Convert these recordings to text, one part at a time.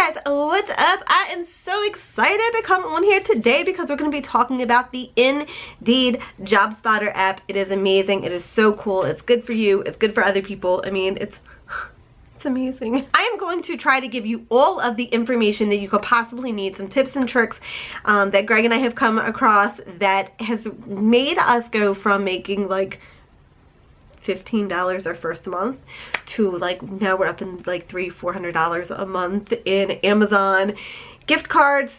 guys, what's up? I am so excited to come on here today because we're going to be talking about the Indeed Job Spotter app. It is amazing. It is so cool. It's good for you. It's good for other people. I mean, it's amazing. I am going to try to give you all of the information that you could possibly need, some tips and tricks that Greg and I have come across that has made us go from making like $15 our first month to like now we're up in like $300-400 a month in Amazon gift cards,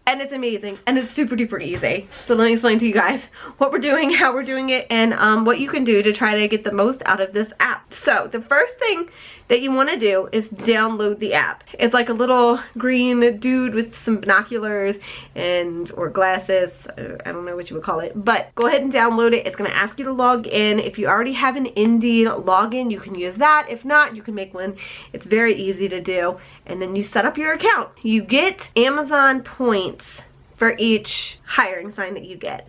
and it's amazing and it's super duper easy. So let me explain to you guys what we're doing, how we're doing it, and what you can do to try to get the most out of this app. So the first thing that you want to do is download the app. It's like a little green dude with some binoculars and or glasses. I don't know what you would call it, but go ahead and download it. It's going to ask you to log in. If you already have an Indeed login, you can use that. If not, you can make one. It's very easy to do. And then you set up your account. You get Amazon points for each hiring sign that you get.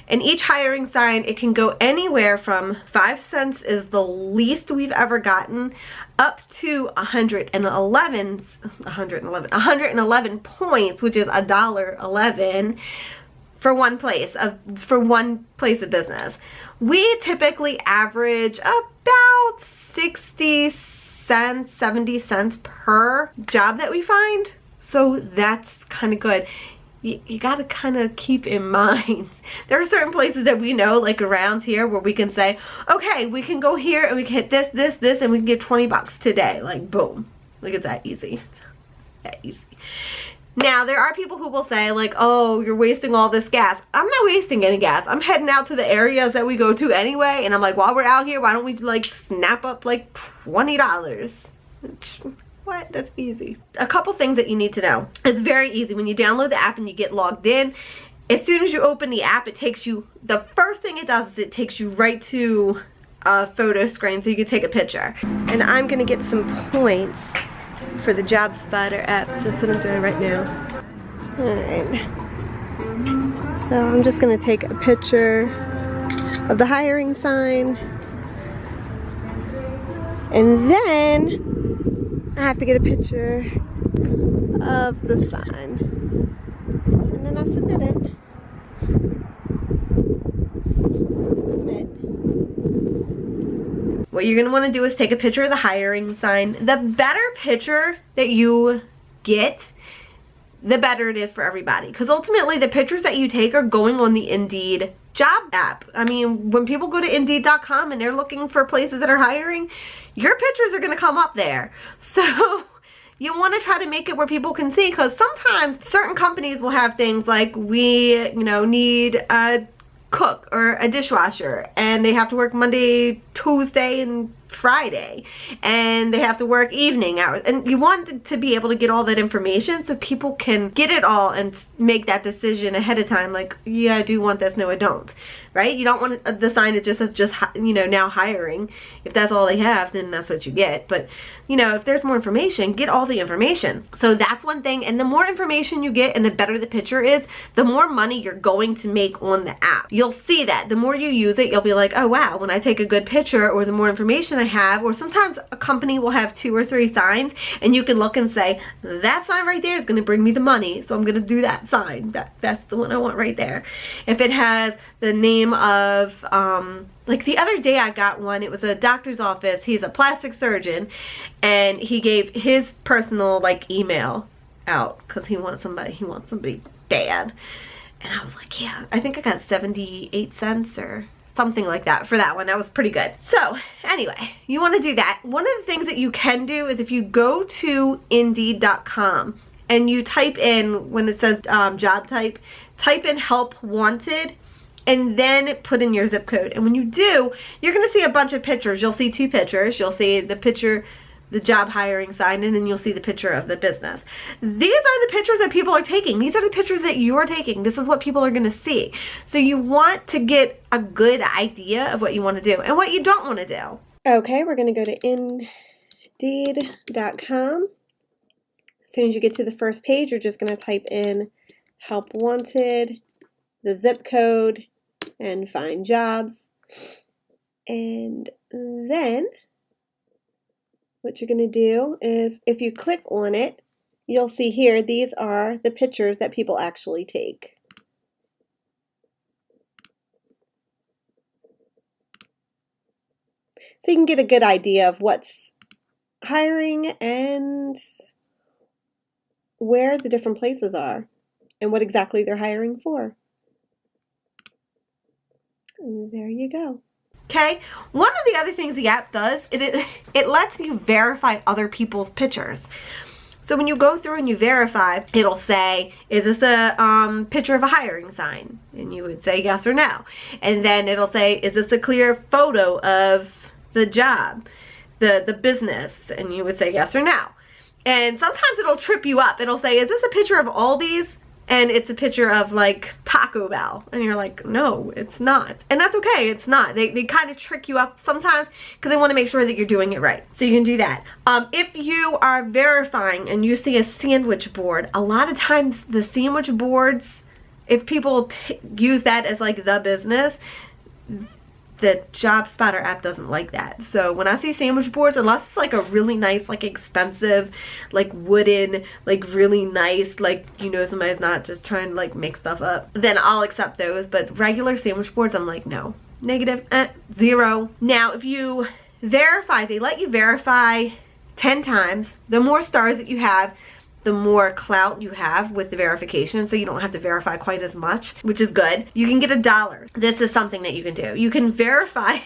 And each hiring sign, it can go anywhere from 5 cents is the least we've ever gotten, up to 111 points, which is $1.11 for one place of business. We typically average about 60 cents, 70 cents per job that we find. So that's kind of good. You got to kind of keep in mind, there are certain places that we know, like around here, where we can say, okay, we can go here and we can hit this, this, this, and we can get 20 bucks today. Like, boom. Look at that easy. It's that easy. Now, there are people who will say, like, oh, you're wasting all this gas. I'm not wasting any gas. I'm heading out to the areas that we go to anyway, and I'm like, while we're out here, why don't we, like, snap up, like, $20? What? That's easy. A couple things that you need to know. It's very easy. When you download the app and you get logged in, as soon as you open the app, it takes you, the first thing it does is it takes you right to a photo screen so you can take a picture. And I'm going to get some points for the Job Spotter app, so that's what I'm doing right now. Alright. So I'm just going to take a picture of the hiring sign. And then I have to get a picture of the sign, and then I'll submit it. Submit. What you're going to want to do is take a picture of the hiring sign. The better picture that you get, the better it is for everybody, because ultimately the pictures that you take are going on the Indeed job app. I mean, when people go to Indeed.com and they're looking for places that are hiring, your pictures are going to come up there. So you want to try to make it where people can see, because sometimes certain companies will have things like, we, need a cook or a dishwasher, and they have to work Monday, Tuesday, and Friday, and they have to work evening hours, and you want to be able to get all that information so people can get it all and make that decision ahead of time, like, yeah, I do want this, no I don't, right? You don't want the sign that just says now hiring. If that's all they have, then that's what you get. But if there's more information, get all the information. So that's one thing. And the more information you get and the better the picture is, the more money you're going to make on the app. You'll see that the more you use it, you'll be like, oh wow, when I take a good picture, or the more information I have, or sometimes a company will have 2 or 3 signs and you can look and say, that sign right there is going to bring me the money, so I'm going to do that sign. That's the one I want right there. If it has the name of like the other day I got one, it was a doctor's office, he's a plastic surgeon, and he gave his personal like email out because he wants somebody bad, and I was like, yeah, I think I got 78 cents or something like that for that one. That was pretty good. So anyway, you want to do that. One of the things that you can do is if you go to Indeed.com and you type in, when it says job type in help wanted, and then put in your zip code. And when you do, you're going to see a bunch of pictures. You'll see 2 pictures. You'll see the picture, the job hiring sign, and then you'll see the picture of the business. These are the pictures that people are taking. These are the pictures that you're taking. This is what people are going to see. So you want to get a good idea of what you want to do and what you don't want to do. Okay, we're going to go to Indeed.com. As soon as you get to the first page, you're just going to type in help wanted, the zip code, and find jobs. And then what you're going to do is, if you click on it, you'll see here, these are the pictures that people actually take. So you can get a good idea of what's hiring and where the different places are and what exactly they're hiring for. And there you go. Okay, one of the other things the app does, it lets you verify other people's pictures. So when you go through and you verify, it'll say, is this a picture of a hiring sign? And you would say yes or no. And then it'll say, is this a clear photo of the job, the business? And you would say yes or no. And sometimes it'll trip you up. It'll say, is this a picture of Aldi's? And it's a picture of like Taco Bell. And you're like, no, it's not. And that's okay, it's not. They kind of trick you up sometimes because they want to make sure that you're doing it right. So you can do that. If you are verifying and you see a sandwich board, a lot of times the sandwich boards, if people use that as like the business, the Job Spotter app doesn't like that. So when I see sandwich boards, unless it's like a really nice, like expensive, like wooden, like really nice, like, you know, somebody's not just trying to like make stuff up, then I'll accept those. But regular sandwich boards, I'm like, no, negative, 0. Now, if you verify, they let you verify 10 times. The more stars that you have, the more clout you have with the verification, so you don't have to verify quite as much, which is good. You can get $1. This is something that you can do. You can verify.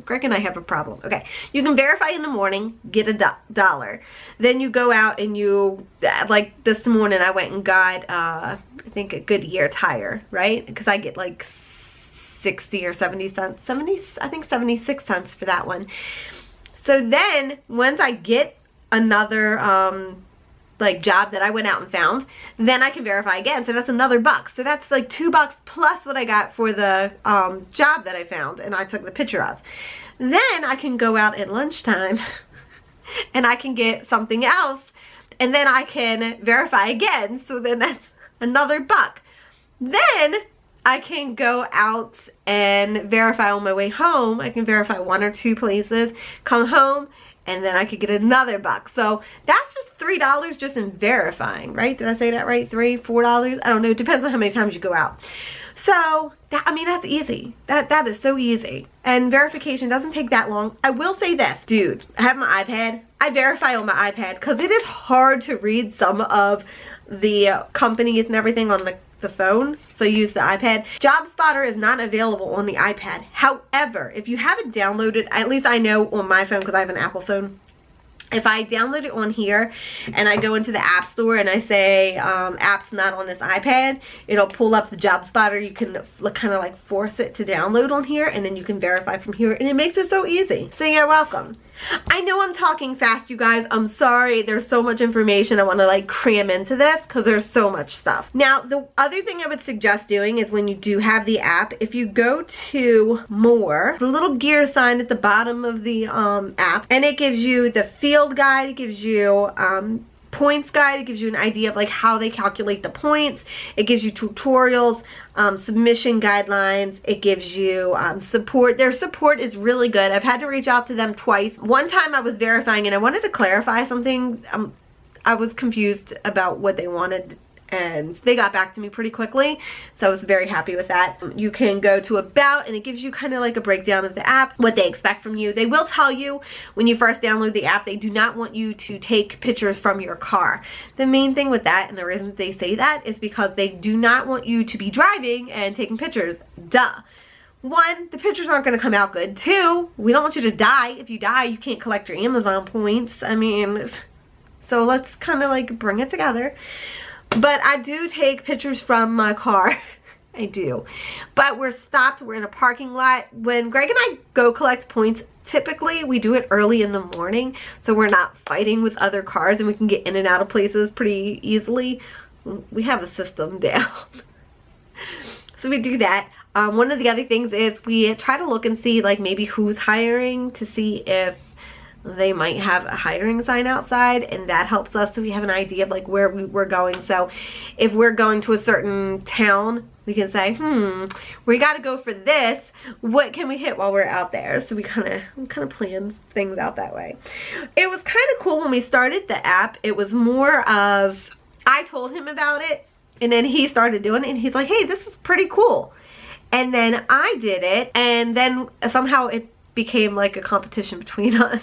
Greg and I have a problem. Okay, you can verify in the morning, get $1. Then you go out and you, like this morning I went and got I think a Goodyear tire, right? Because I get like 60 or 70 cents, I think 76 cents for that one. So then once I get another like job that I went out and found, then I can verify again. So that's another $1. So that's like $2 plus what I got for the job that I found and I took the picture of. Then I can go out at lunchtime and I can get something else and then I can verify again. So then that's another $1. Then I can go out and verify on my way home. I can verify 1 or 2 places, come home, and then I could get another $1. So that's just $3 just in verifying, right? Did I say that right? $3, $4? I don't know. It depends on how many times you go out. So that, I mean, that's easy. That is so easy. And verification doesn't take that long. I will say this, dude, I have my iPad. I verify on my iPad because it is hard to read some of the companies and everything on the phone, so use the iPad. Job Spotter is not available on the iPad. However, if you have it downloaded, at least I know on my phone because I have an Apple phone, if I download it on here and I go into the App Store and I say apps not on this iPad, it'll pull up the Job Spotter. You can kind of like force it to download on here and then you can verify from here, and it makes it so easy. So you're welcome. I know I'm talking fast, you guys. I'm sorry. There's so much information. I want to like cram into this because there's so much stuff. Now, the other thing I would suggest doing is when you do have the app, if you go to more, the little gear sign at the bottom of the app, and it gives you the field guide, it gives you points guide, it gives you an idea of like how they calculate the points, it gives you tutorials, submission guidelines, it gives you support. Their support is really good. I've had to reach out to them twice. One time I was verifying and I wanted to clarify something. I was confused about what they wanted and they got back to me pretty quickly, so I was very happy with that. You can go to about and it gives you kind of like a breakdown of the app, what they expect from you. They will tell you when you first download the app, they do not want you to take pictures from your car. The main thing with that, and the reason they say that, is because they do not want you to be driving and taking pictures. Duh. 1, the pictures aren't going to come out good. 2, we don't want you to die. If you die, you can't collect your Amazon points. I mean, so let's kind of like bring it together. But I do take pictures from my car. I do. But we're stopped. We're in a parking lot. When Greg and I go collect points, typically we do it early in the morning, so we're not fighting with other cars and we can get in and out of places pretty easily. We have a system down. So we do that. One of the other things is we try to look and see like maybe who's hiring, to see if they might have a hiring sign outside, and that helps us so we have an idea of like where we're going. So if we're going to a certain town, we can say, we got to go for this. What can we hit while we're out there? So we kind of plan things out that way. It was kind of cool when we started the app. It was more of, I told him about it, and then he started doing it, and he's like, hey, this is pretty cool. And then I did it, and then somehow it became like a competition between us.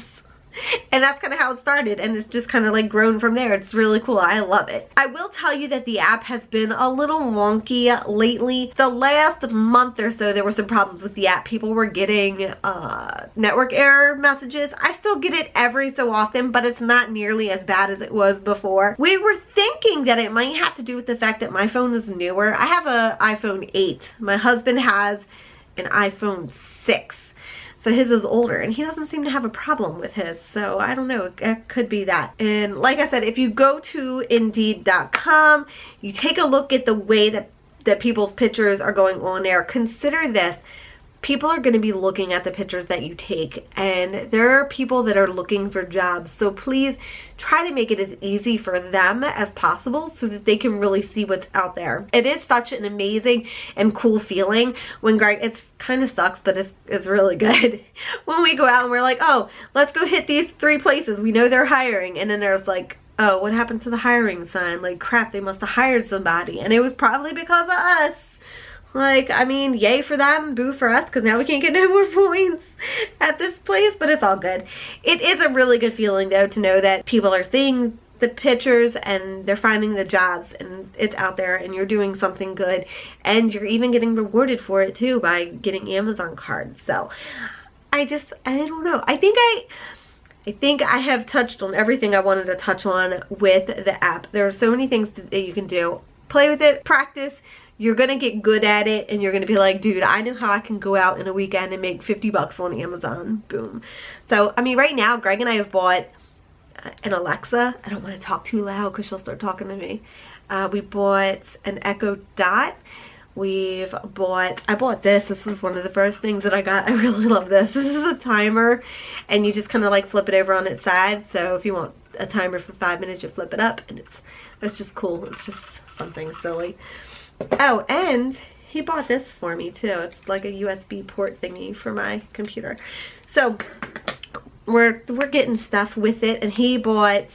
And that's kind of how it started, and it's just kind of like grown from there. It's really cool. I love it. I will tell you that the app has been a little wonky lately. The last month or so, there were some problems with the app. People were getting network error messages. I still get it every so often, but it's not nearly as bad as it was before. We were thinking that it might have to do with the fact that my phone is newer. I have an iPhone 8. My husband has an iPhone 6. So his is older, and he doesn't seem to have a problem with his. So I don't know, it could be that. And like I said, if you go to Indeed.com, you take a look at the way that people's pictures are going on there. Consider this. People are going to be looking at the pictures that you take, and there are people that are looking for jobs. So please try to make it as easy for them as possible so that they can really see what's out there. It is such an amazing and cool feeling when it kind of sucks, but it's really good. When we go out and we're like, oh, let's go hit these 3 places. We know they're hiring. And then there's like, oh, what happened to the hiring sign? Like, crap, they must have hired somebody. And it was probably because of us. Like, I mean, yay for them, boo for us, because now we can't get no more points at this place, but it's all good. It is a really good feeling, though, to know that people are seeing the pictures and they're finding the jobs, and it's out there, and you're doing something good, and you're even getting rewarded for it, too, by getting Amazon cards. So, I don't know. I think I have touched on everything I wanted to touch on with the app. There are so many things that you can do. Play with it, practice. You're going to get good at it, and you're going to be like, dude, I know how I can go out in a weekend and make 50 bucks on Amazon. Boom. So, I mean, right now, Greg and I have bought an Alexa. I don't want to talk too loud because she'll start talking to me. We bought an Echo Dot. I bought this. This is one of the first things that I got. I really love this. This is a timer, and you just kind of like flip it over on its side. So if you want a timer for 5 minutes, you flip it up, and it's just cool. It's just something silly. Oh, and he bought this for me too. It's like a USB port thingy for my computer. So we're getting stuff with it, and he bought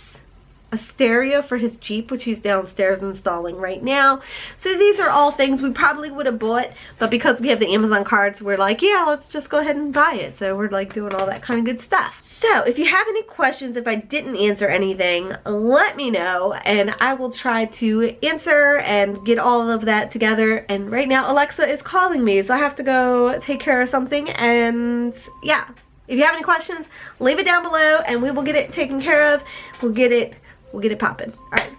a stereo for his Jeep, which he's downstairs installing right now. So these are all things we probably would have bought, but because we have the Amazon cards, we're like, yeah, let's just go ahead and buy it. So we're like doing all that kind of good stuff. So if you have any questions, if I didn't answer anything, let me know, and I will try to answer and get all of that together. And right now Alexa is calling me, so I have to go take care of something. And yeah, if you have any questions, leave it down below and we will get it taken care of. We'll get it popping. All right.